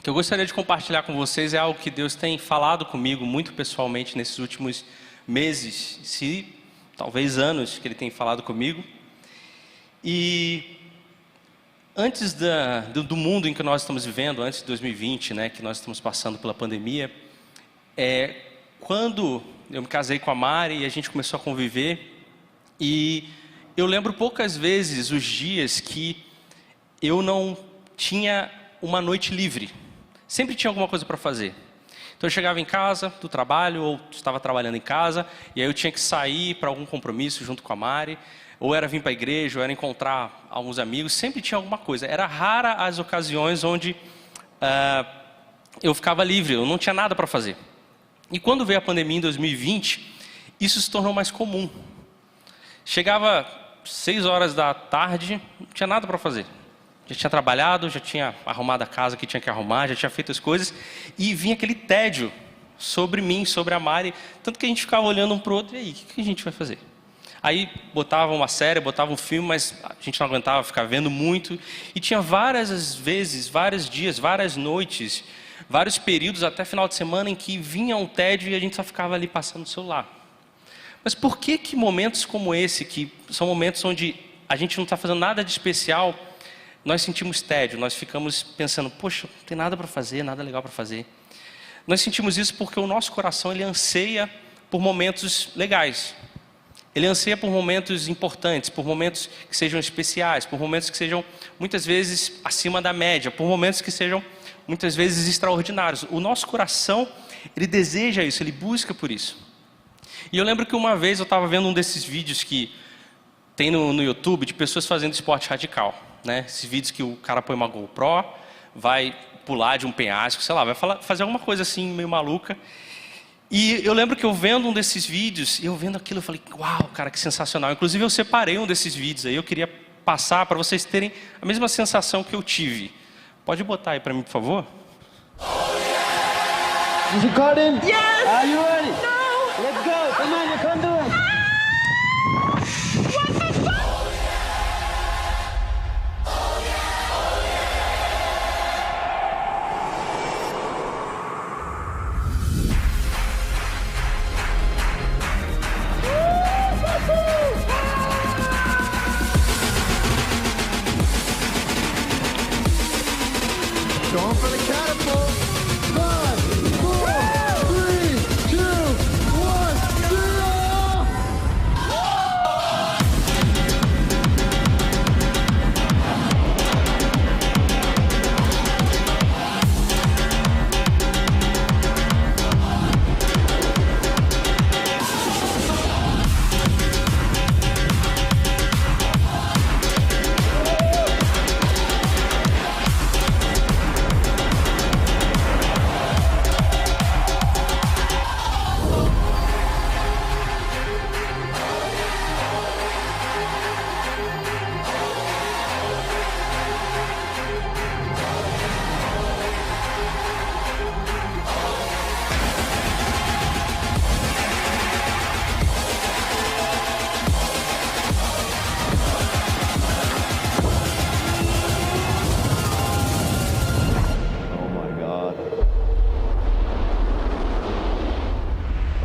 que eu gostaria de compartilhar com vocês é algo que Deus tem falado comigo muito pessoalmente nesses últimos meses, se talvez anos que Ele tem falado comigo. E antes do mundo em que nós estamos vivendo, antes de 2020, né, que nós estamos passando pela pandemia, quando eu me casei com a Mari e a gente começou a conviver, e eu lembro poucas vezes os dias que eu não tinha uma noite livre. Sempre tinha alguma coisa para fazer. Então eu chegava em casa do trabalho, ou estava trabalhando em casa, e aí eu tinha que sair para algum compromisso junto com a Mari, ou era vir para a igreja, ou era encontrar alguns amigos, sempre tinha alguma coisa. Era rara as ocasiões onde eu ficava livre, eu não tinha nada para fazer. E quando veio a pandemia em 2020, isso se tornou mais comum. Chegava 6 horas da tarde, não tinha nada para fazer. Já tinha trabalhado, já tinha arrumado a casa que tinha que arrumar, já tinha feito as coisas, e vinha aquele tédio sobre mim, sobre a Mari, tanto que a gente ficava olhando um para o outro, e aí, o que a gente vai fazer? Aí botava uma série, botava um filme, mas a gente não aguentava ficar vendo muito, e tinha várias vezes, vários dias, várias noites, vários períodos, até final de semana, em que vinha um tédio e a gente só ficava ali passando no celular. Mas por que momentos como esse, que são momentos onde a gente não está fazendo nada de especial, nós sentimos tédio, nós ficamos pensando, poxa, não tem nada para fazer, nada legal para fazer. Nós sentimos isso porque o nosso coração, ele anseia por momentos legais. Ele anseia por momentos importantes, por momentos que sejam especiais, por momentos que sejam, muitas vezes, acima da média, por momentos que sejam, muitas vezes, extraordinários. O nosso coração, ele deseja isso, ele busca por isso. E eu lembro que uma vez eu estava vendo um desses vídeos que tem no YouTube de pessoas fazendo esporte radical. Né? Esses vídeos que o cara põe uma GoPro, vai pular de um penhasco, sei lá, vai fazer alguma coisa assim meio maluca. E eu lembro que eu vendo um desses vídeos, e eu vendo aquilo, eu falei, uau, cara, que sensacional. Inclusive eu separei um desses vídeos aí, eu queria passar para vocês terem a mesma sensação que eu tive. Pode botar aí para mim, por favor? Is it recording? Yes! Are you ready? No! Let's go! Come on, you can do it! What the fuck? Going for the catapult! 5, 4, 3, 2, 1, 0! Oh my God.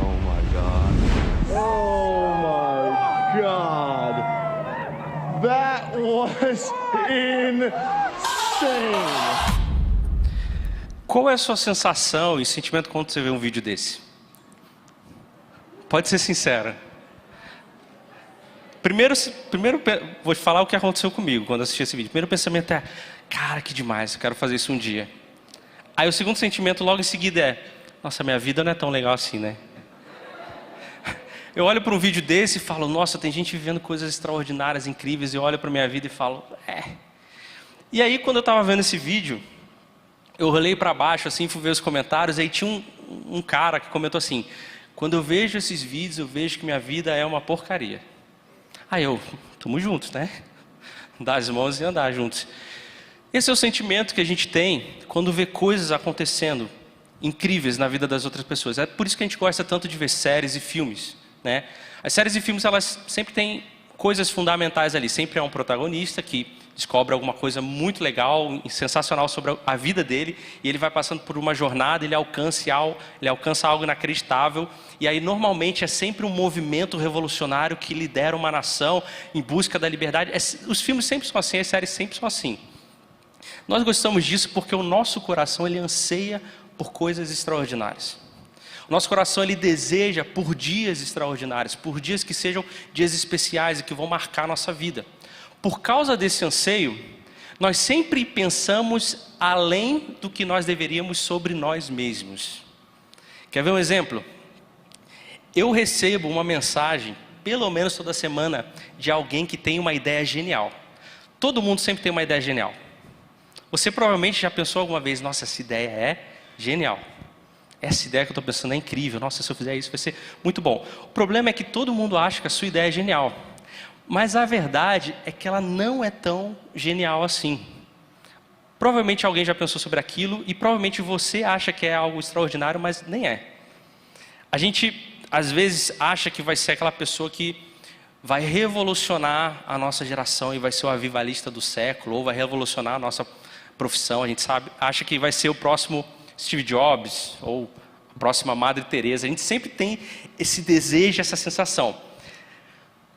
Oh my God. Oh my God. That was insane. Qual é a sua sensação e sentimento quando você vê um vídeo desse? Pode ser sincera. Primeiro vou te falar o que aconteceu comigo quando assisti esse vídeo. Primeiro pensamento é, cara, que demais, eu quero fazer isso um dia. Aí o segundo sentimento logo em seguida é, nossa, minha vida não é tão legal assim, né? Eu olho para um vídeo desse e falo, nossa, tem gente vivendo coisas extraordinárias, incríveis, e eu olho para minha vida e falo, E aí quando eu estava vendo esse vídeo, eu olhei para baixo assim, fui ver os comentários, aí tinha um cara que comentou assim, quando eu vejo esses vídeos, eu vejo que minha vida é uma porcaria. Aí eu, tamo juntos, né? Dar as mãos e andar juntos. Esse é o sentimento que a gente tem quando vê coisas acontecendo incríveis na vida das outras pessoas. É por isso que a gente gosta tanto de ver séries e filmes, né? As séries e filmes, elas sempre têm coisas fundamentais ali. Sempre há um protagonista que descobre alguma coisa muito legal, sensacional sobre a vida dele, e ele vai passando por uma jornada, ele alcança algo inacreditável, e aí normalmente é sempre um movimento revolucionário que lidera uma nação em busca da liberdade. Os filmes sempre são assim, as séries sempre são assim. Nós gostamos disso porque o nosso coração ele anseia por coisas extraordinárias. O nosso coração ele deseja por dias extraordinários, por dias que sejam dias especiais e que vão marcar a nossa vida. Por causa desse anseio, nós sempre pensamos além do que nós deveríamos sobre nós mesmos. Quer ver um exemplo? Eu recebo uma mensagem, pelo menos toda semana, de alguém que tem uma ideia genial. Todo mundo sempre tem uma ideia genial. Você provavelmente já pensou alguma vez, nossa, essa ideia é genial. Essa ideia que eu estou pensando é incrível. Nossa, se eu fizer isso vai ser muito bom. O problema é que todo mundo acha que a sua ideia é genial. Mas a verdade é que ela não é tão genial assim. Provavelmente alguém já pensou sobre aquilo e provavelmente você acha que é algo extraordinário, mas nem é. A gente, às vezes, acha que vai ser aquela pessoa que vai revolucionar a nossa geração e vai ser o avivalista do século, ou vai revolucionar a nossa profissão. A gente acha que vai ser o próximo Steve Jobs, ou a próxima Madre Teresa. A gente sempre tem esse desejo, essa sensação.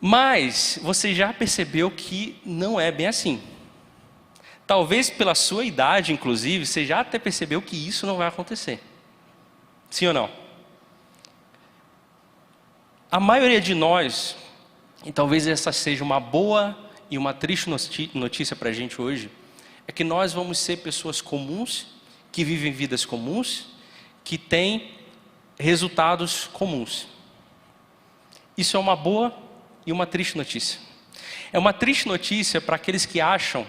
Mas você já percebeu que não é bem assim. Talvez pela sua idade, inclusive, você já até percebeu que isso não vai acontecer. Sim ou não? A maioria de nós, e talvez essa seja uma boa e uma triste notícia para a gente hoje, é que nós vamos ser pessoas comuns, que vivem vidas comuns, que têm resultados comuns. Isso é uma boa e uma triste notícia. É uma triste notícia para aqueles que acham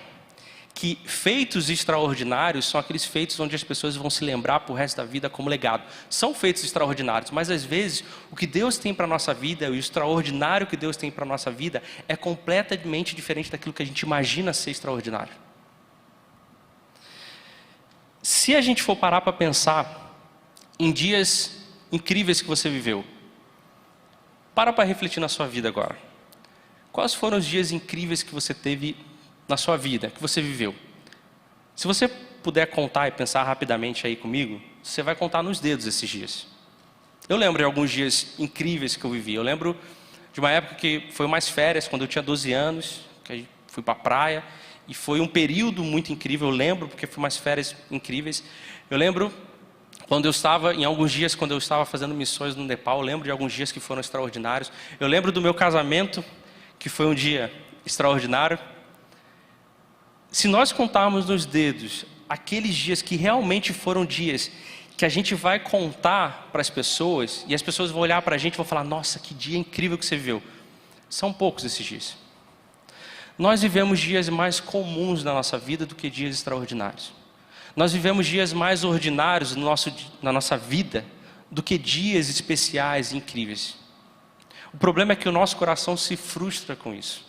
que feitos extraordinários são aqueles feitos onde as pessoas vão se lembrar por resto da vida como legado. São feitos extraordinários, mas às vezes o que Deus tem para a nossa vida, o extraordinário que Deus tem para a nossa vida, é completamente diferente daquilo que a gente imagina ser extraordinário. Se a gente for parar para pensar em dias incríveis que você viveu, para refletir na sua vida agora. Quais foram os dias incríveis que você teve na sua vida, que você viveu? Se você puder contar e pensar rapidamente aí comigo, você vai contar nos dedos esses dias. Eu lembro de alguns dias incríveis que eu vivi. Eu lembro de uma época que foi umas férias, quando eu tinha 12 anos, que fui para a praia, e foi um período muito incrível. Eu lembro, porque foi umas férias incríveis. Eu lembro quando eu estava, em alguns dias, quando eu estava fazendo missões no Nepal, eu lembro de alguns dias que foram extraordinários. Eu lembro do meu casamento, que foi um dia extraordinário. Se nós contarmos nos dedos aqueles dias que realmente foram dias que a gente vai contar para as pessoas, e as pessoas vão olhar para a gente e vão falar, nossa, que dia incrível que você viveu. São poucos esses dias. Nós vivemos dias mais comuns na nossa vida do que dias extraordinários. Nós vivemos dias mais ordinários na nossa vida do que dias especiais e incríveis. O problema é que o nosso coração se frustra com isso.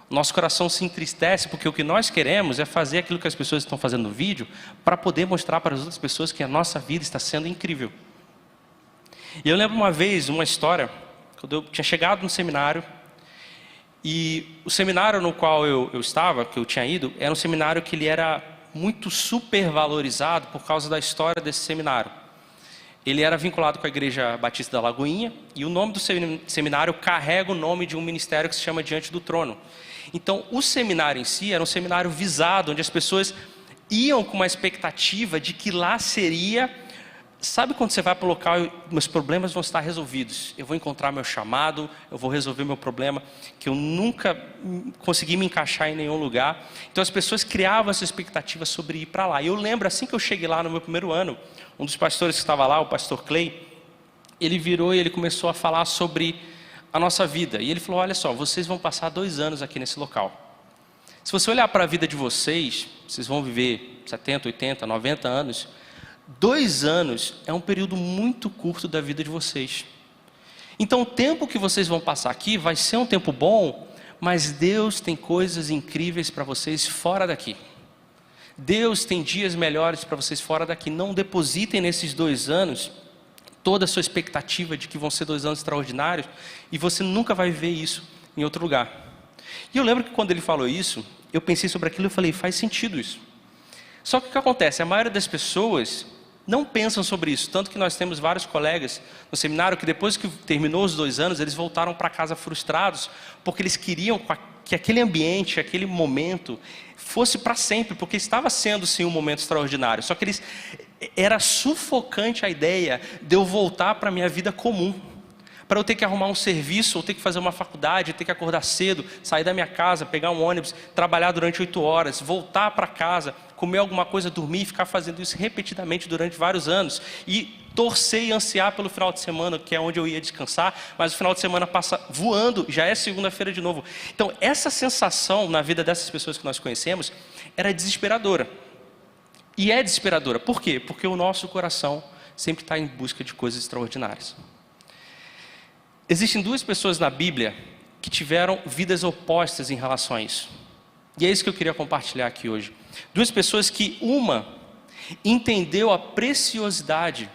O nosso coração se entristece porque o que nós queremos é fazer aquilo que as pessoas estão fazendo no vídeo para poder mostrar para as outras pessoas que a nossa vida está sendo incrível. E eu lembro uma vez, uma história, quando eu tinha chegado no seminário, e o seminário no qual eu estava, que eu tinha ido, era um seminário que ele era muito supervalorizado por causa da história desse seminário. Ele era vinculado com a Igreja Batista da Lagoinha, e o nome do seminário carrega o nome de um ministério que se chama Diante do Trono. Então, o seminário em si era um seminário visado, onde as pessoas iam com uma expectativa de que lá seria... Sabe quando você vai para o local e meus problemas vão estar resolvidos? Eu vou encontrar meu chamado, eu vou resolver meu problema, que eu nunca consegui me encaixar em nenhum lugar. Então as pessoas criavam essa expectativa sobre ir para lá. E eu lembro, assim que eu cheguei lá no meu primeiro ano, um dos pastores que estava lá, o pastor Clay, ele virou e ele começou a falar sobre a nossa vida. E ele falou, olha só, vocês vão passar 2 anos aqui nesse local. Se você olhar para a vida de vocês, vocês vão viver 70, 80, 90 anos... 2 anos é um período muito curto da vida de vocês. Então o tempo que vocês vão passar aqui vai ser um tempo bom, mas Deus tem coisas incríveis para vocês fora daqui. Deus tem dias melhores para vocês fora daqui. Não depositem nesses 2 anos toda a sua expectativa de que vão ser 2 anos extraordinários, e você nunca vai ver isso em outro lugar. E eu lembro que quando ele falou isso, eu pensei sobre aquilo e falei, faz sentido isso. Só que o que acontece? A maioria das pessoas não pensam sobre isso. Tanto que nós temos vários colegas no seminário que depois que terminou os 2 anos, eles voltaram para casa frustrados, porque eles queriam que aquele ambiente, aquele momento, fosse para sempre, porque estava sendo sim um momento extraordinário. Só que era sufocante a ideia de eu voltar para a minha vida comum. Para eu ter que arrumar um serviço, ou ter que fazer uma faculdade, ter que acordar cedo, sair da minha casa, pegar um ônibus, trabalhar durante 8 horas, voltar para casa, comer alguma coisa, dormir e ficar fazendo isso repetidamente durante vários anos. E torcer e ansiar pelo final de semana, que é onde eu ia descansar, mas o final de semana passa voando, já é segunda-feira de novo. Então, essa sensação na vida dessas pessoas que nós conhecemos era desesperadora. E é desesperadora. Por quê? Porque o nosso coração sempre está em busca de coisas extraordinárias. Existem 2 pessoas na Bíblia que tiveram vidas opostas em relação a isso. E é isso que eu queria compartilhar aqui hoje. 2 pessoas que uma entendeu a preciosidade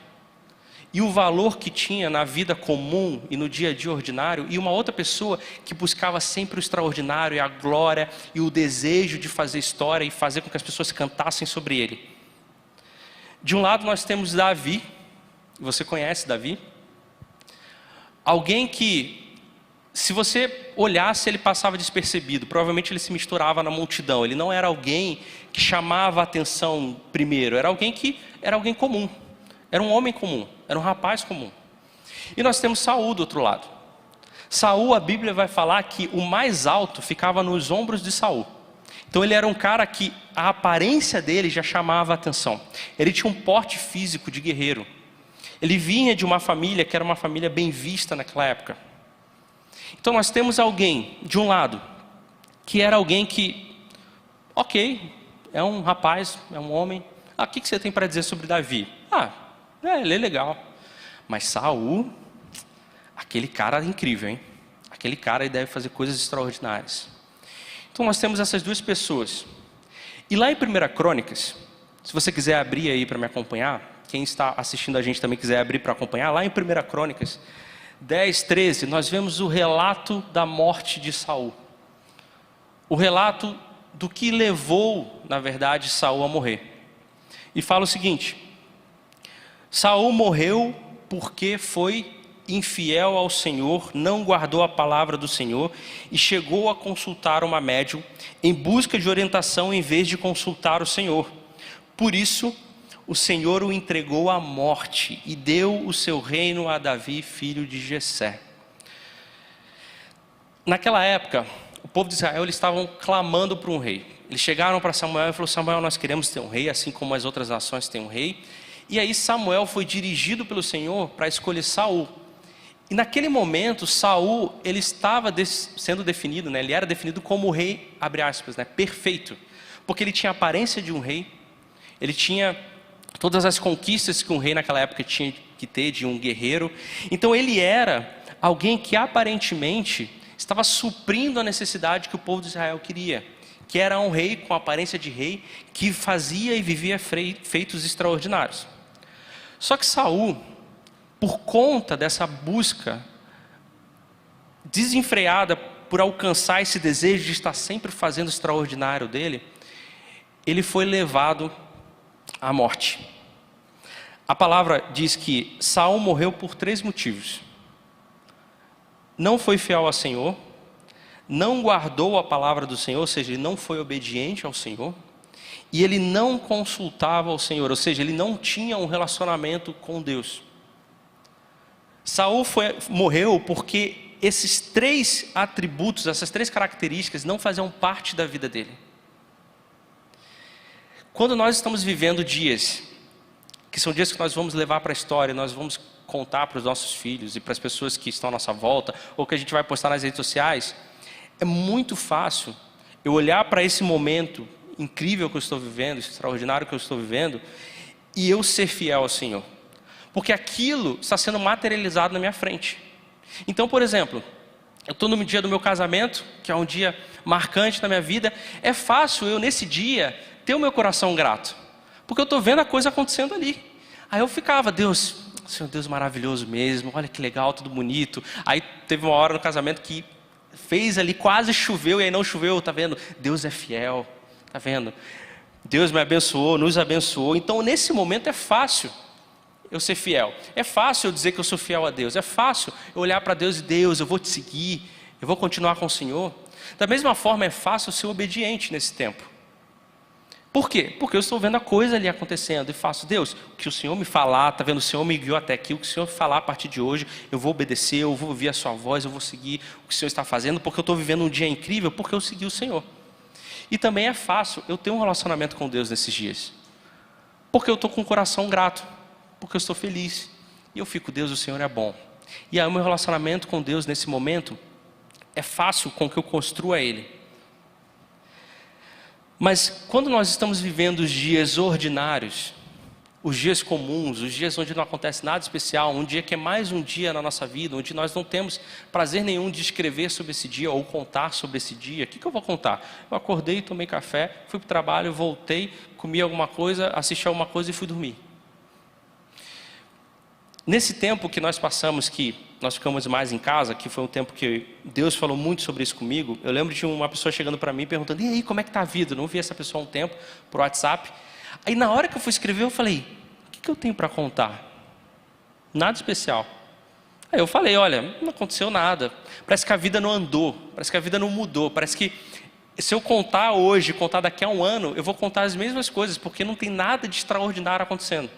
e o valor que tinha na vida comum e no dia a dia ordinário, e uma outra pessoa que buscava sempre o extraordinário e a glória e o desejo de fazer história e fazer com que as pessoas cantassem sobre ele. De um lado nós temos Davi, você conhece Davi? Alguém que, se você olhasse, ele passava despercebido. Provavelmente ele se misturava na multidão. Ele não era alguém que chamava a atenção primeiro. Era alguém comum. Era um homem comum. Era um rapaz comum. E nós temos Saul do outro lado. Saul, a Bíblia vai falar que o mais alto ficava nos ombros de Saul. Então ele era um cara que a aparência dele já chamava a atenção. Ele tinha um porte físico de guerreiro. Ele vinha de uma família que era uma família bem vista naquela época. Então nós temos alguém, de um lado, que era alguém que, ok, é um rapaz, é um homem. O que você tem para dizer sobre Davi? Ele é legal. Mas Saul, aquele cara é incrível, hein? Aquele cara deve fazer coisas extraordinárias. Então nós temos essas 2 pessoas. E lá em 1 Crônicas, se você quiser abrir aí para me acompanhar, quem está assistindo a gente também quiser abrir para acompanhar, lá em 1 Crônicas 10, 13, nós vemos o relato da morte de Saul. O relato do que levou, na verdade, Saul a morrer. E fala o seguinte: Saul morreu porque foi infiel ao Senhor, não guardou a palavra do Senhor e chegou a consultar uma médium em busca de orientação em vez de consultar o Senhor. Por isso, o Senhor o entregou à morte e deu o seu reino a Davi, filho de Jessé. Naquela época, o povo de Israel, eles estavam clamando por um rei. Eles chegaram para Samuel e falaram: Samuel, nós queremos ter um rei, assim como as outras nações têm um rei. E aí Samuel foi dirigido pelo Senhor para escolher Saul. E naquele momento, Saul, ele estava sendo definido, ele era definido como o rei, abre aspas, perfeito. Porque ele tinha a aparência de um rei, ele tinha todas as conquistas que um rei naquela época tinha que ter, de um guerreiro. Então ele era alguém que aparentemente estava suprindo a necessidade que o povo de Israel queria, que era um rei com a aparência de rei, que fazia e vivia feitos extraordinários. Só que Saul, por conta dessa busca desenfreada por alcançar esse desejo de estar sempre fazendo o extraordinário dele, ele foi levado à morte. A palavra diz que Saul morreu por 3 motivos. Não foi fiel ao Senhor, não guardou a palavra do Senhor, ou seja, ele não foi obediente ao Senhor, e ele não consultava ao Senhor, ou seja, ele não tinha um relacionamento com Deus. Saul morreu porque esses 3 atributos, essas 3 características não faziam parte da vida dele. Quando nós estamos vivendo dias, que são dias que nós vamos levar para a história, nós vamos contar para os nossos filhos e para as pessoas que estão à nossa volta, ou que a gente vai postar nas redes sociais, é muito fácil eu olhar para esse momento incrível que eu estou vivendo, extraordinário que eu estou vivendo, e eu ser fiel ao Senhor. Porque aquilo está sendo materializado na minha frente. Então, por exemplo, eu estou no dia do meu casamento, que é um dia marcante na minha vida. É fácil eu, nesse dia, ter o meu coração grato, porque eu estou vendo a coisa acontecendo ali. Aí eu ficava: Deus, Senhor Deus maravilhoso mesmo, olha que legal, tudo bonito. Aí teve uma hora no casamento que fez ali, quase choveu e aí não choveu, tá vendo? Deus é fiel, tá vendo? Deus me abençoou, nos abençoou. Então nesse momento é fácil eu ser fiel. É fácil eu dizer que eu sou fiel a Deus. É fácil eu olhar para Deus e Deus, eu vou te seguir, eu vou continuar com o Senhor. Da mesma forma é fácil eu ser obediente nesse tempo. Por quê? Porque eu estou vendo a coisa ali acontecendo e faço, Deus, o que o Senhor me falar, tá vendo? O Senhor me guiou até aqui, o que o Senhor falar a partir de hoje, eu vou obedecer, eu vou ouvir a sua voz, eu vou seguir o que o Senhor está fazendo, porque eu estou vivendo um dia incrível, porque eu segui o Senhor. E também é fácil eu ter um relacionamento com Deus nesses dias, porque eu estou com o coração grato, porque eu estou feliz, e eu fico, Deus, o Senhor é bom. E aí o meu relacionamento com Deus nesse momento é fácil com que eu construa Ele. Mas quando nós estamos vivendo os dias ordinários, os dias comuns, os dias onde não acontece nada especial, um dia que é mais um dia na nossa vida, onde nós não temos prazer nenhum de escrever sobre esse dia ou contar sobre esse dia, o que eu vou contar? Eu acordei, tomei café, fui para o trabalho, voltei, comi alguma coisa, assisti alguma coisa e fui dormir. Nesse tempo que nós passamos, que nós ficamos mais em casa, que foi um tempo que Deus falou muito sobre isso comigo, eu lembro de uma pessoa chegando para mim perguntando, e aí, como é que está a vida? Eu não vi essa pessoa há um tempo, por WhatsApp. Aí na hora que eu fui escrever, eu falei, o que eu tenho para contar? Nada especial. Aí eu falei, olha, não aconteceu nada, parece que a vida não andou, parece que a vida não mudou, parece que se eu contar hoje, contar daqui a um ano, eu vou contar as mesmas coisas, porque não tem nada de extraordinário acontecendo.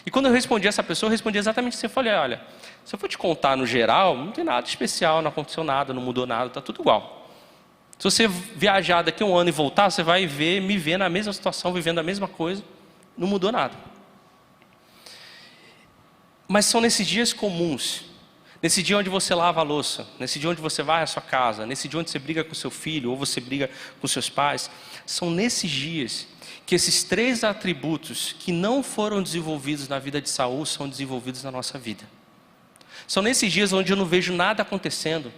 E quando eu respondi essa pessoa, eu respondi exatamente assim, eu falei, olha, se eu for te contar no geral, não tem nada especial, não aconteceu nada, não mudou nada, está tudo igual. Se você viajar daqui a um ano e voltar, você vai me ver na mesma situação, vivendo a mesma coisa, não mudou nada. Mas são nesses dias comuns, nesse dia onde você lava a louça, nesse dia onde você vai à sua casa, nesse dia onde você briga com seu filho, ou você briga com seus pais, são nesses dias que esses 3 atributos que não foram desenvolvidos na vida de Saul são desenvolvidos na nossa vida. São nesses dias onde eu não vejo nada acontecendo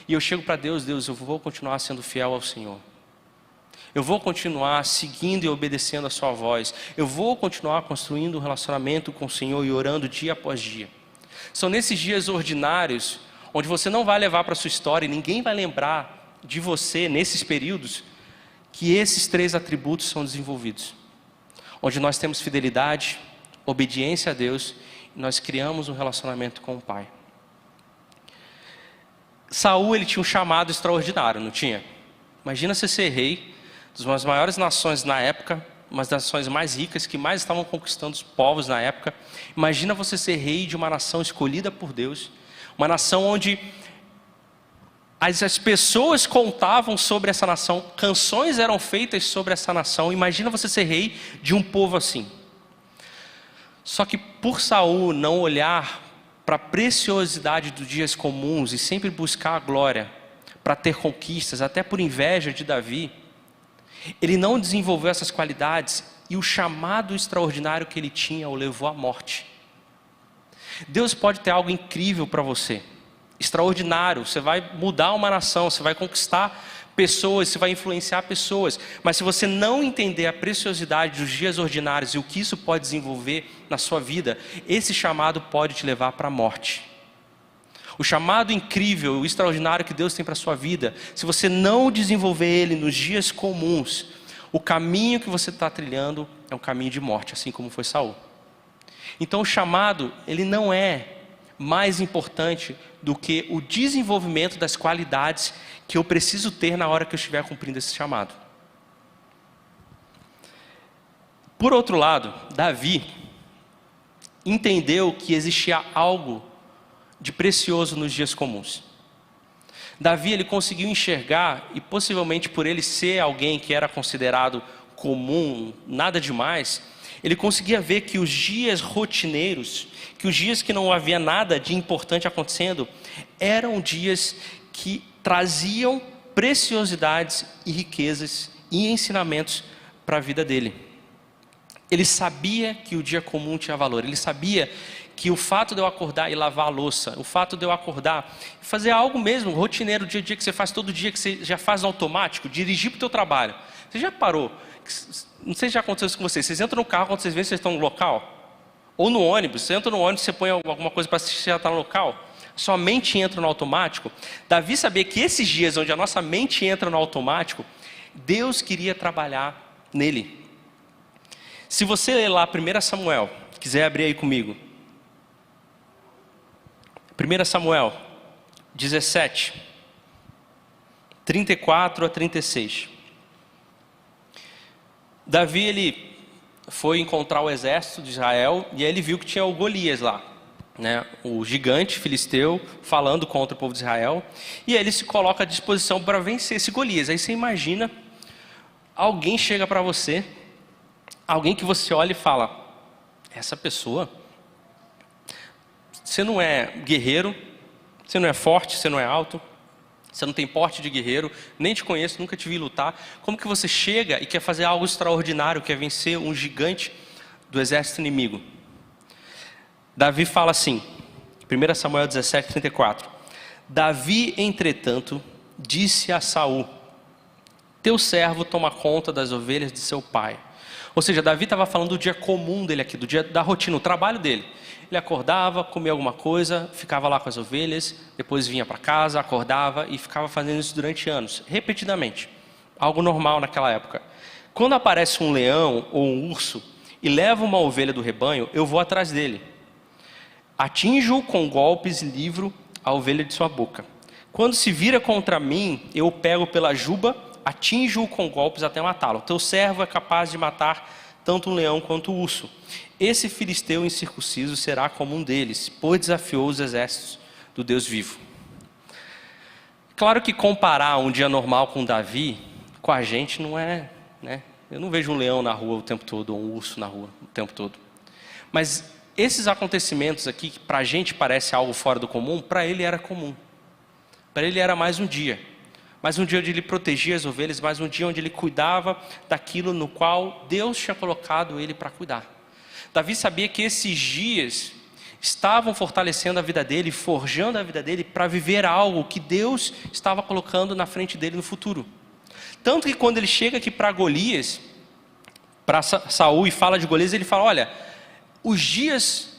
e eu chego para Deus, Deus, eu vou continuar sendo fiel ao Senhor. Eu vou continuar seguindo e obedecendo a sua voz. Eu vou continuar construindo um relacionamento com o Senhor e orando dia após dia. São nesses dias ordinários onde você não vai levar para a sua história e ninguém vai lembrar de você nesses períodos que esses 3 atributos são desenvolvidos. Onde nós temos fidelidade, obediência a Deus, e nós criamos um relacionamento com o Pai. Saul, ele tinha um chamado extraordinário, não tinha? Imagina você ser rei de uma das maiores nações na época, uma das nações mais ricas, que mais estavam conquistando os povos na época. Imagina você ser rei de uma nação escolhida por Deus, uma nação onde as pessoas contavam sobre essa nação, canções eram feitas sobre essa nação. Imagina você ser rei de um povo assim. Só que por Saul não olhar para a preciosidade dos dias comuns e sempre buscar a glória para ter conquistas, até por inveja de Davi, ele não desenvolveu essas qualidades e o chamado extraordinário que ele tinha o levou à morte. Deus pode ter algo incrível para você, extraordinário, você vai mudar uma nação, você vai conquistar pessoas, você vai influenciar pessoas, mas se você não entender a preciosidade dos dias ordinários e o que isso pode desenvolver na sua vida, esse chamado pode te levar para a morte. O chamado incrível, o extraordinário que Deus tem para a sua vida, se você não desenvolver ele nos dias comuns, o caminho que você está trilhando é um caminho de morte, assim como foi Saul. Então o chamado, ele não é mais importante do que o desenvolvimento das qualidades que eu preciso ter na hora que eu estiver cumprindo esse chamado. Por outro lado, Davi entendeu que existia algo de precioso nos dias comuns. Davi, ele conseguiu enxergar, e possivelmente por ele ser alguém que era considerado comum, nada demais, ele conseguia ver que os dias rotineiros, que os dias que não havia nada de importante acontecendo, eram dias que traziam preciosidades e riquezas e ensinamentos para a vida dele. Ele sabia que o dia comum tinha valor, ele sabia que o fato de eu acordar e lavar a louça, o fato de eu acordar e fazer algo mesmo, rotineiro, dia a dia, que você faz todo dia, que você já faz no automático, dirigir para o teu trabalho. Você já parou? Não sei se já aconteceu isso com vocês. Vocês entram no carro quando vocês veem que vocês estão no local? Ou no ônibus, você entra no ônibus, você põe alguma coisa para assistir, já está no local. sua mente entra no automático. Davi sabia que esses dias onde a nossa mente entra no automático, Deus queria trabalhar nele. Se você ler lá 1 Samuel, quiser abrir aí comigo. 1 Samuel 17, 34 a 36. Davi, ele foi encontrar o exército de Israel e aí ele viu que tinha o Golias lá, né? O gigante filisteu falando contra o povo de Israel. E aí ele se coloca à disposição para vencer esse Golias. Aí você imagina, alguém chega para você, alguém que você olha e fala, essa pessoa, você não é guerreiro, você não é forte, você não é alto, você não tem porte de guerreiro, nem te conheço, nunca te vi lutar. Como que você chega e quer fazer algo extraordinário, quer vencer um gigante do exército inimigo? Davi fala assim, 1 Samuel 17, 34. Davi, entretanto, disse a Saul, teu servo toma conta das ovelhas de seu pai. Ou seja, Davi estava falando do dia comum dele aqui, do dia da rotina, o trabalho dele. Ele acordava, comia alguma coisa, ficava lá com as ovelhas, depois vinha para casa, acordava e ficava fazendo isso durante anos, repetidamente. Algo normal naquela época. Quando aparece um leão ou um urso e leva uma ovelha do rebanho, eu vou atrás dele. Atinjo-o com golpes e livro a ovelha de sua boca. Quando se vira contra mim, eu o pego pela juba, atinjo-o com golpes até matá-lo. Teu servo é capaz de matar tanto um leão quanto o urso. Esse filisteu incircunciso será como um deles, pois desafiou os exércitos do Deus vivo. Claro que comparar um dia normal com Davi, com a gente não é, né? Eu não vejo um leão na rua o tempo todo, ou um urso na rua o tempo todo. Mas esses acontecimentos aqui, que para a gente parece algo fora do comum, para ele era comum. Para ele era mais um dia. Mais um dia onde ele protegia as ovelhas, mais um dia onde ele cuidava daquilo no qual Deus tinha colocado ele para cuidar. Davi sabia que esses dias estavam fortalecendo a vida dele, forjando a vida dele para viver algo que Deus estava colocando na frente dele no futuro. Tanto que quando ele chega aqui para Golias, para Saul e fala de Golias, ele fala, olha, os dias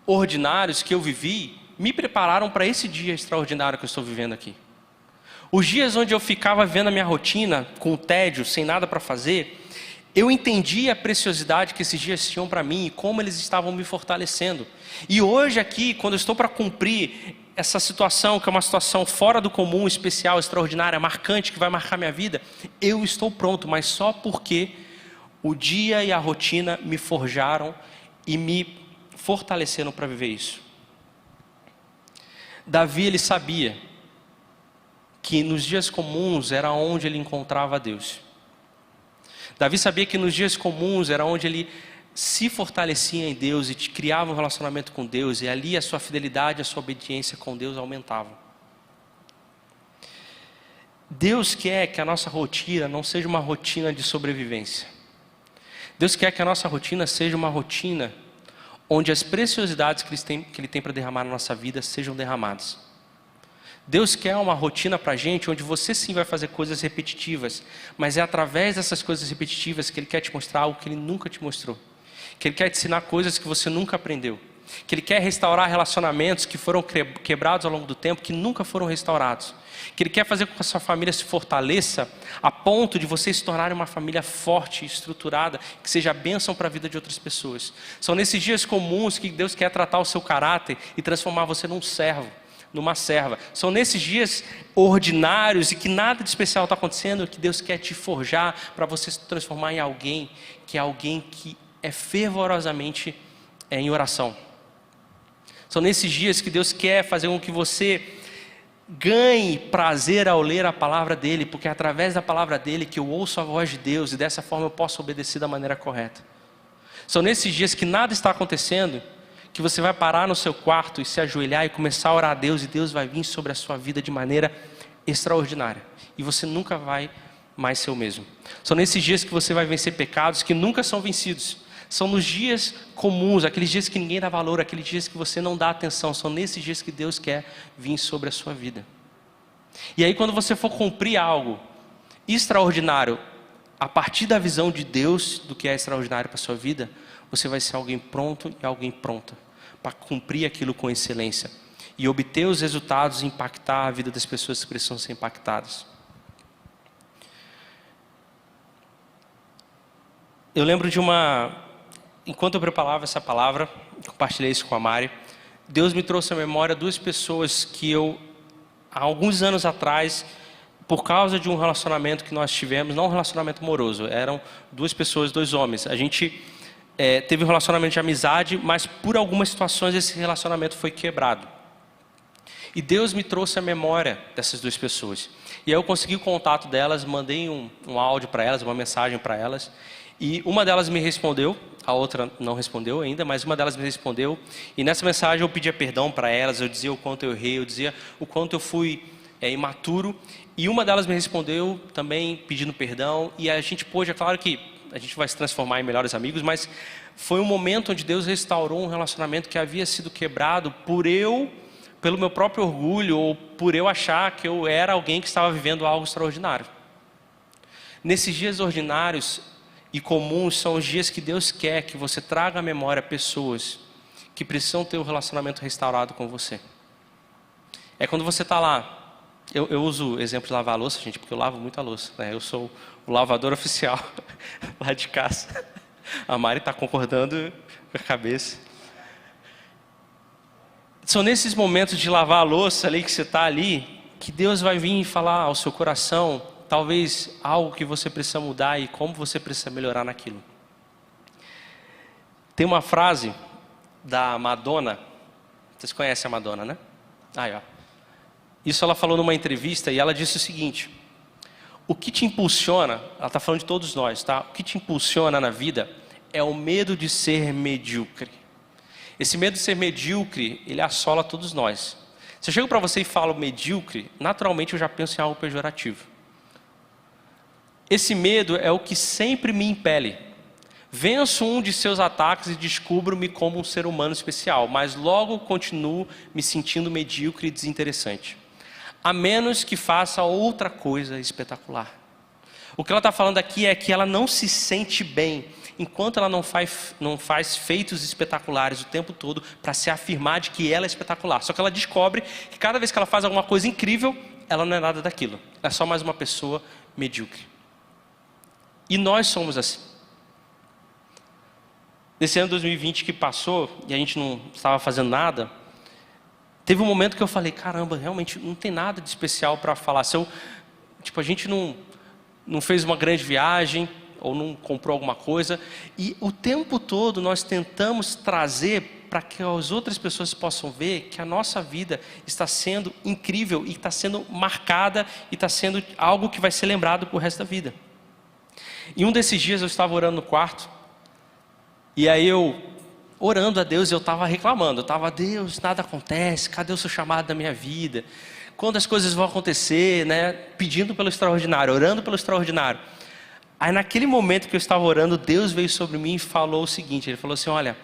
ordinários que eu vivi me prepararam para esse dia extraordinário que eu estou vivendo aqui. Os dias onde eu ficava vendo a minha rotina, com tédio, sem nada para fazer, eu entendi a preciosidade que esses dias tinham para mim e como eles estavam me fortalecendo. E hoje aqui, quando eu estou para cumprir essa situação, que é uma situação fora do comum, especial, extraordinária, marcante, que vai marcar minha vida, eu estou pronto, mas só porque o dia e a rotina me forjaram e me fortaleceram para viver isso. Davi, ele sabia que nos dias comuns era onde ele encontrava Deus. Davi sabia que nos dias comuns era onde ele se fortalecia em Deus e criava um relacionamento com Deus, e ali a sua fidelidade, a sua obediência com Deus aumentavam. Deus quer que a nossa rotina não seja uma rotina de sobrevivência. Deus quer que a nossa rotina seja uma rotina onde as preciosidades que Ele tem para derramar na nossa vida sejam derramadas. Deus quer uma rotina para a gente onde você sim vai fazer coisas repetitivas, mas é através dessas coisas repetitivas que Ele quer te mostrar algo que Ele nunca te mostrou. Que Ele quer te ensinar coisas que você nunca aprendeu. Que Ele quer restaurar relacionamentos que foram quebrados ao longo do tempo, que nunca foram restaurados. Que Ele quer fazer com que a sua família se fortaleça a ponto de vocês se tornarem uma família forte, estruturada, que seja bênção para a vida de outras pessoas. São nesses dias comuns que Deus quer tratar o seu caráter e transformar você num servo, numa serva. São nesses dias ordinários e que nada de especial está acontecendo que Deus quer te forjar para você se transformar em alguém que é fervorosamente em oração. São nesses dias que Deus quer fazer com que você ganhe prazer ao ler a palavra dEle, porque é através da palavra dEle que eu ouço a voz de Deus e dessa forma eu posso obedecer da maneira correta. São nesses dias que nada está acontecendo, que você vai parar no seu quarto e se ajoelhar e começar a orar a Deus, e Deus vai vir sobre a sua vida de maneira extraordinária. E você nunca vai mais ser o mesmo. São nesses dias que você vai vencer pecados que nunca são vencidos. São nos dias comuns, aqueles dias que ninguém dá valor, aqueles dias que você não dá atenção. São nesses dias que Deus quer vir sobre a sua vida. E aí quando você for cumprir algo extraordinário, a partir da visão de Deus do que é extraordinário para a sua vida, você vai ser alguém pronto e alguém pronta para cumprir aquilo com excelência. e obter os resultados e impactar a vida das pessoas que precisam ser impactadas. Eu lembro de enquanto eu preparava essa palavra, compartilhei isso com a Mari, Deus me trouxe à memória 2 pessoas que eu, há alguns anos atrás, por causa de um relacionamento que nós tivemos, não um relacionamento amoroso, eram 2 pessoas, 2 homens. A gente teve um relacionamento de amizade, mas por algumas situações esse relacionamento foi quebrado. E Deus me trouxe à memória dessas 2 pessoas. E aí eu consegui o contato delas, mandei um áudio para elas, uma mensagem para elas. E uma delas me respondeu, a outra não respondeu ainda, mas uma delas me respondeu. E nessa mensagem eu pedia perdão para elas, eu dizia o quanto eu errei, eu dizia o quanto eu fui imaturo. E uma delas me respondeu também pedindo perdão. E a gente pôde, é claro que a gente vai se transformar em melhores amigos, mas foi um momento onde Deus restaurou um relacionamento que havia sido quebrado pelo meu próprio orgulho, ou por eu achar que eu era alguém que estava vivendo algo extraordinário. Nesses dias ordinários e comuns são os dias que Deus quer que você traga à memória pessoas que precisam ter um relacionamento restaurado com você. É quando você está lá. Eu uso o exemplo de lavar a louça, gente, porque eu lavo muita louça, né? Eu sou o lavador oficial lá de casa. A Mari está concordando com a cabeça. São nesses momentos de lavar a louça ali, que você está ali, que Deus vai vir e falar ao seu coração, talvez algo que você precisa mudar e como você precisa melhorar naquilo. Tem uma frase da Madonna, vocês conhecem a Madonna, né? Isso ela falou numa entrevista e ela disse o seguinte: o que te impulsiona, ela está falando de todos nós, tá? O que te impulsiona na vida é o medo de ser medíocre. Esse medo de ser medíocre, ele assola todos nós. Se eu chego para você e falo medíocre, naturalmente eu já penso em algo pejorativo. Esse medo é o que sempre me impele. Venço um de seus ataques e descubro-me como um ser humano especial, mas logo continuo me sentindo medíocre e desinteressante. A menos que faça outra coisa espetacular. O que ela está falando aqui é que ela não se sente bem enquanto ela não faz feitos espetaculares o tempo todo para se afirmar de que ela é espetacular. Só que ela descobre que cada vez que ela faz alguma coisa incrível, ela não é nada daquilo. Ela é só mais uma pessoa medíocre. E nós somos assim. Nesse ano 2020 que passou e a gente não estava fazendo nada, teve um momento que eu falei, caramba, realmente não tem nada de especial para falar. A gente não fez uma grande viagem ou não comprou alguma coisa. E o tempo todo nós tentamos trazer para que as outras pessoas possam ver que a nossa vida está sendo incrível e está sendo marcada e está sendo algo que vai ser lembrado por resto da vida. E um desses dias eu estava orando no quarto e aí orando a Deus, eu estava reclamando. Deus, nada acontece, cadê o seu chamado da minha vida? Quando as coisas vão acontecer, né? Pedindo pelo extraordinário, orando pelo extraordinário. Aí naquele momento que eu estava orando, Deus veio sobre mim e falou o seguinte, Ele falou assim, olha,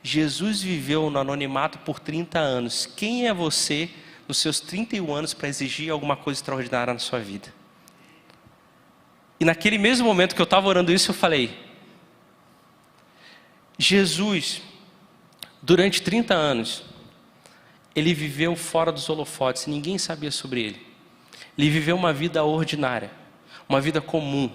Jesus viveu no anonimato por 30 anos. Quem é você nos seus 31 anos para exigir alguma coisa extraordinária na sua vida? E naquele mesmo momento que eu estava orando isso, eu falei, Jesus, durante 30 anos, Ele viveu fora dos holofotes, ninguém sabia sobre Ele. Ele viveu uma vida ordinária, uma vida comum,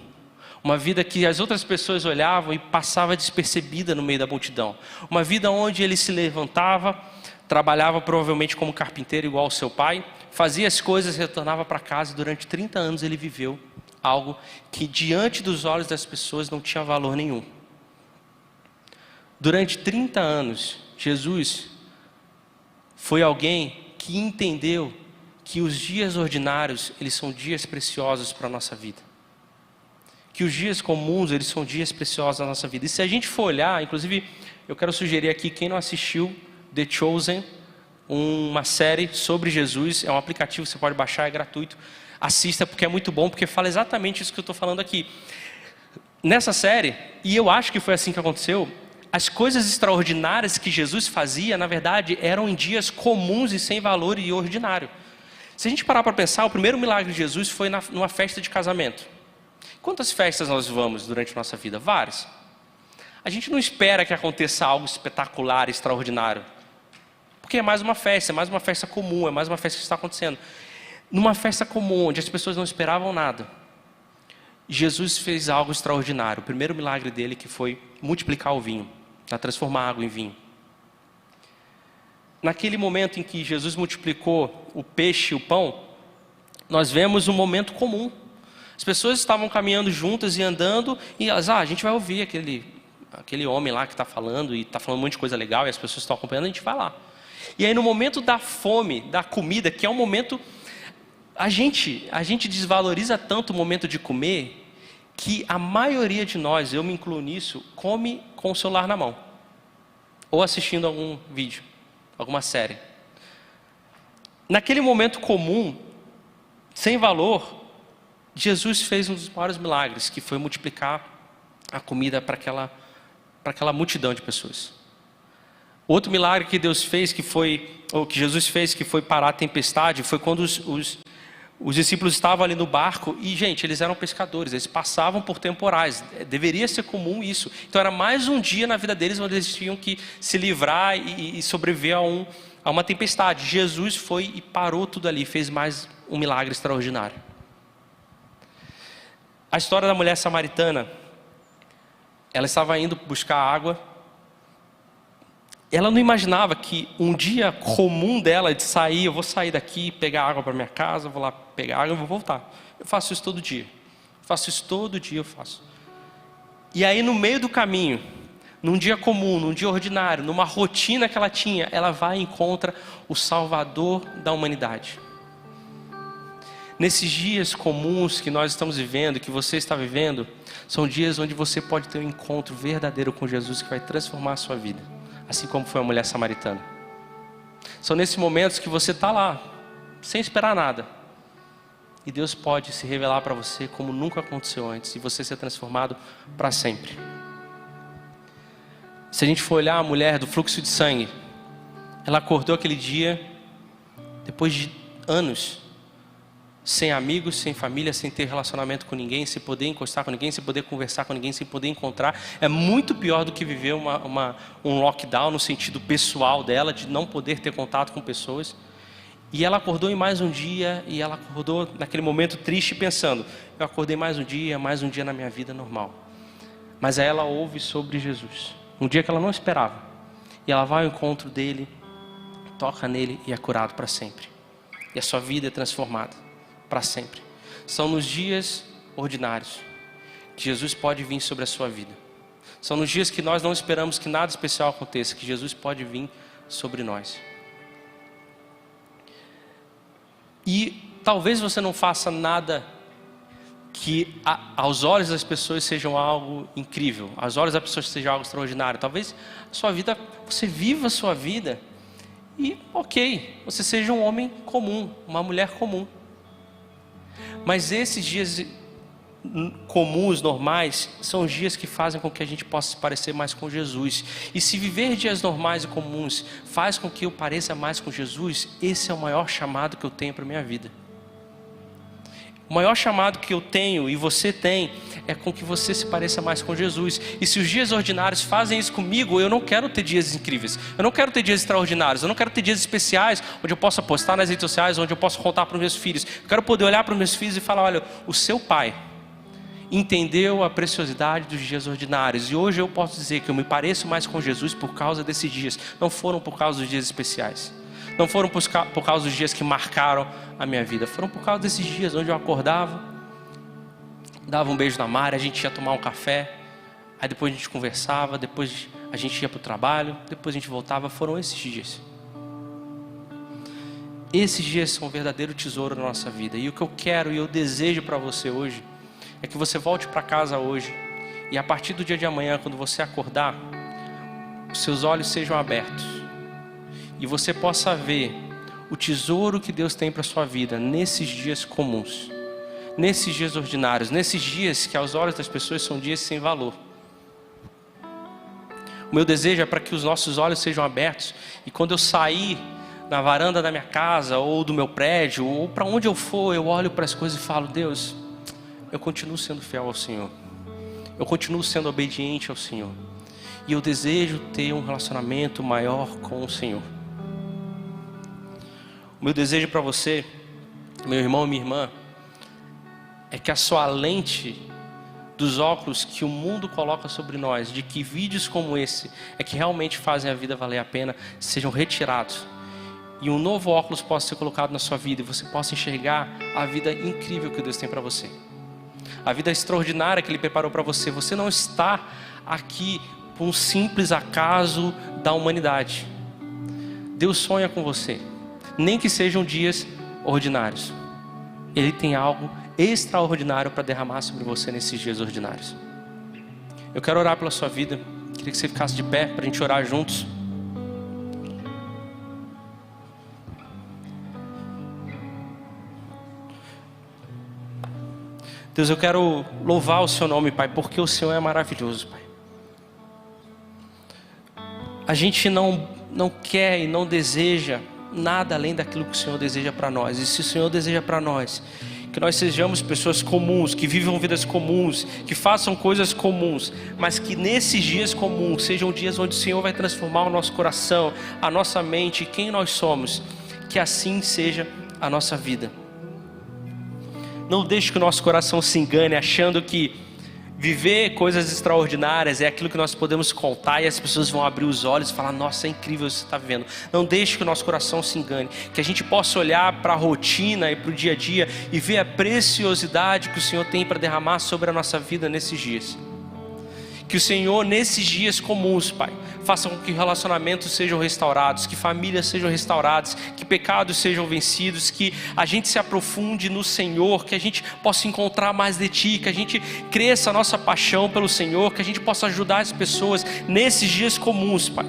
uma vida que as outras pessoas olhavam e passava despercebida no meio da multidão. Uma vida onde Ele se levantava, trabalhava provavelmente como carpinteiro igual ao seu pai, fazia as coisas, retornava para casa e durante 30 anos Ele viveu algo que diante dos olhos das pessoas não tinha valor nenhum. Durante 30 anos, Jesus foi alguém que entendeu que os dias ordinários, eles são dias preciosos para a nossa vida. Que os dias comuns, eles são dias preciosos na nossa vida. E se a gente for olhar, inclusive, eu quero sugerir aqui, quem não assistiu The Chosen, uma série sobre Jesus, é um aplicativo que você pode baixar, é gratuito. Assista porque é muito bom, porque fala exatamente isso que eu estou falando aqui. Nessa série, e eu acho que foi assim que aconteceu, as coisas extraordinárias que Jesus fazia, na verdade, eram em dias comuns e sem valor e ordinário. Se a gente parar para pensar, o primeiro milagre de Jesus foi numa festa de casamento. Quantas festas nós vamos durante a nossa vida? Várias. A gente não espera que aconteça algo espetacular, extraordinário. Porque é mais uma festa comum, é mais uma festa que está acontecendo. Numa festa comum, onde as pessoas não esperavam nada, Jesus fez algo extraordinário. O primeiro milagre dele que foi multiplicar o vinho, transformar a água em vinho. Naquele momento em que Jesus multiplicou o peixe e o pão, nós vemos um momento comum. As pessoas estavam caminhando juntas e andando, e elas, a gente vai ouvir aquele homem lá que está falando, e está falando um monte de coisa legal, e as pessoas estão acompanhando, a gente vai lá. E aí no momento da fome, da comida, que é um momento... A gente desvaloriza tanto o momento de comer, que a maioria de nós, eu me incluo nisso, come com o celular na mão. Ou assistindo algum vídeo, alguma série. Naquele momento comum, sem valor, Jesus fez um dos maiores milagres, que foi multiplicar a comida para aquela multidão de pessoas. Outro milagre que Deus fez, que Jesus fez, que foi parar a tempestade, foi quando os discípulos estavam ali no barco e, gente, eles eram pescadores, eles passavam por temporais, deveria ser comum isso. Então era mais um dia na vida deles onde eles tinham que se livrar e sobreviver a uma tempestade. Jesus foi e parou tudo ali, fez mais um milagre extraordinário. A história da mulher samaritana, ela estava indo buscar água. Ela não imaginava que um dia comum dela de sair, eu vou sair daqui, pegar água para minha casa, vou lá pegar água e vou voltar. Eu faço isso todo dia. Eu faço. E aí no meio do caminho, num dia comum, num dia ordinário, numa rotina que ela tinha, ela vai e encontra o Salvador da humanidade. Nesses dias comuns que nós estamos vivendo, que você está vivendo, são dias onde você pode ter um encontro verdadeiro com Jesus que vai transformar a sua vida. Assim como foi a mulher samaritana. São nesses momentos que você está lá, sem esperar nada. E Deus pode se revelar para você como nunca aconteceu antes. E você ser transformado para sempre. Se a gente for olhar a mulher do fluxo de sangue, ela acordou aquele dia, depois de anos, sem amigos, sem família, sem ter relacionamento com ninguém, sem poder encostar com ninguém, sem poder conversar com ninguém, sem poder encontrar. É muito pior do que viver um lockdown no sentido pessoal dela, de não poder ter contato com pessoas. E ela acordou em mais um dia, e ela acordou naquele momento triste pensando, eu acordei mais um dia na minha vida normal. Mas aí ela ouve sobre Jesus, um dia que ela não esperava. E ela vai ao encontro dele, toca nele e é curado para sempre. E a sua vida é transformada para sempre. São nos dias ordinários que Jesus pode vir sobre a sua vida. São nos dias que nós não esperamos que nada especial aconteça, que Jesus pode vir sobre nós. E talvez você não faça nada que aos olhos das pessoas sejam algo incrível, aos olhos das pessoas seja algo extraordinário. Talvez a sua vida, você viva a sua vida e você seja um homem comum, uma mulher comum. Mas esses dias comuns, normais, são os dias que fazem com que a gente possa se parecer mais com Jesus. E se viver dias normais e comuns faz com que eu pareça mais com Jesus, esse é o maior chamado que eu tenho para a minha vida. O maior chamado que eu tenho e você tem é com que você se pareça mais com Jesus. E se os dias ordinários fazem isso comigo, eu não quero ter dias incríveis. Eu não quero ter dias extraordinários. Eu não quero ter dias especiais onde eu possa postar nas redes sociais, onde eu possa contar para os meus filhos. Eu quero poder olhar para os meus filhos e falar, olha, o seu pai entendeu a preciosidade dos dias ordinários. E hoje eu posso dizer que eu me pareço mais com Jesus por causa desses dias. Não foram por causa dos dias especiais. Não foram por causa dos dias que marcaram a minha vida. Foram por causa desses dias onde eu acordava, dava um beijo na Mari, a gente ia tomar um café, aí depois a gente conversava, depois a gente ia para o trabalho, depois a gente voltava. Foram esses dias. Esses dias são um verdadeiro tesouro na nossa vida. E o que eu quero e eu desejo para você hoje é que você volte para casa hoje e a partir do dia de amanhã, quando você acordar, os seus olhos sejam abertos e você possa ver o tesouro que Deus tem para a sua vida nesses dias comuns, nesses dias ordinários, nesses dias que aos olhos das pessoas são dias sem valor. O meu desejo é para que os nossos olhos sejam abertos e quando eu sair na varanda da minha casa ou do meu prédio ou para onde eu for, eu olho para as coisas e falo, Deus, eu continuo sendo fiel ao Senhor, eu continuo sendo obediente ao Senhor e eu desejo ter um relacionamento maior com o Senhor. O meu desejo para você, meu irmão e minha irmã, é que a sua lente dos óculos que o mundo coloca sobre nós, de que vídeos como esse é que realmente fazem a vida valer a pena, sejam retirados. E um novo óculos possa ser colocado na sua vida e você possa enxergar a vida incrível que Deus tem para você. A vida extraordinária que Ele preparou para você. Você não está aqui por um simples acaso da humanidade. Deus sonha com você. Nem que sejam dias ordinários. Ele tem algo extraordinário para derramar sobre você nesses dias ordinários. Eu quero orar pela sua vida. Queria que você ficasse de pé para a gente orar juntos. Deus, eu quero louvar o Seu nome, Pai, porque o Senhor é maravilhoso, Pai. A gente não quer e não deseja nada além daquilo que o Senhor deseja para nós. E se o Senhor deseja para nós que nós sejamos pessoas comuns, que vivam vidas comuns, que façam coisas comuns, mas que nesses dias comuns sejam dias onde o Senhor vai transformar o nosso coração, a nossa mente, quem nós somos, que assim seja a nossa vida. Não deixe que o nosso coração se engane achando que viver coisas extraordinárias é aquilo que nós podemos contar e as pessoas vão abrir os olhos e falar: nossa, é incrível o que você está vendo. Não deixe que o nosso coração se engane, que a gente possa olhar para a rotina e para o dia a dia e ver a preciosidade que o Senhor tem para derramar sobre a nossa vida nesses dias. Que o Senhor, nesses dias comuns, Pai, faça com que relacionamentos sejam restaurados, que famílias sejam restauradas, que pecados sejam vencidos, que a gente se aprofunde no Senhor, que a gente possa encontrar mais de Ti, que a gente cresça a nossa paixão pelo Senhor, que a gente possa ajudar as pessoas nesses dias comuns, Pai.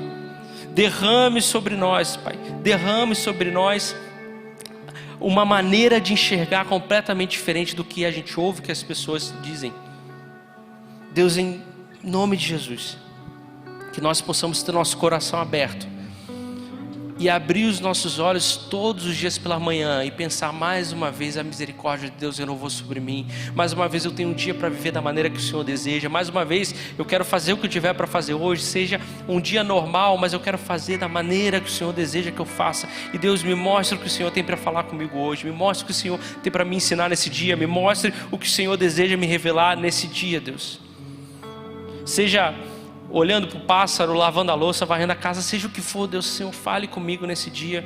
Derrame sobre nós, Pai, derrame sobre nós uma maneira de enxergar completamente diferente do que a gente ouve que as pessoas dizem. Deus, em nome de Jesus, que nós possamos ter nosso coração aberto e abrir os nossos olhos todos os dias pela manhã e pensar mais uma vez: a misericórdia de Deus renovou sobre mim, mais uma vez eu tenho um dia para viver da maneira que o Senhor deseja, mais uma vez eu quero fazer o que eu tiver para fazer hoje, seja um dia normal, mas eu quero fazer da maneira que o Senhor deseja que eu faça. E Deus, me mostre o que o Senhor tem para falar comigo hoje, me mostre o que o Senhor tem para me ensinar nesse dia, me mostre o que o Senhor deseja me revelar nesse dia, Deus. Seja olhando para o pássaro, lavando a louça, varrendo a casa, seja o que for, Deus, Senhor, fale comigo nesse dia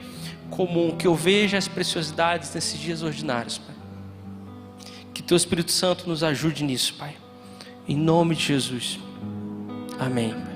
comum, que eu veja as preciosidades nesses dias ordinários, Pai. Que Teu Espírito Santo nos ajude nisso, Pai. Em nome de Jesus. Amém.